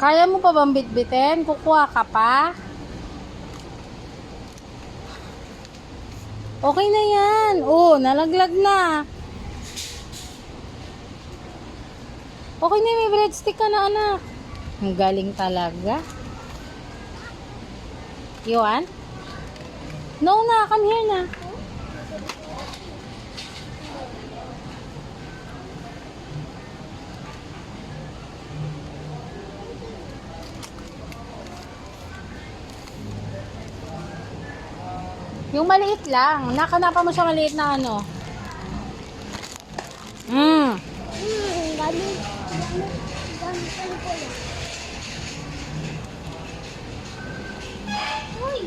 Kaya mo pa bang bitbitin? Kukuha ka pa? Okay na yan. Oh, nalaglag na. Okay na, may breadstick ka na, anak. Ang galing talaga. You want? No na, come here na. Yung maliit lang. Nakanapan mo siya maliit na ano. Galing. Uy!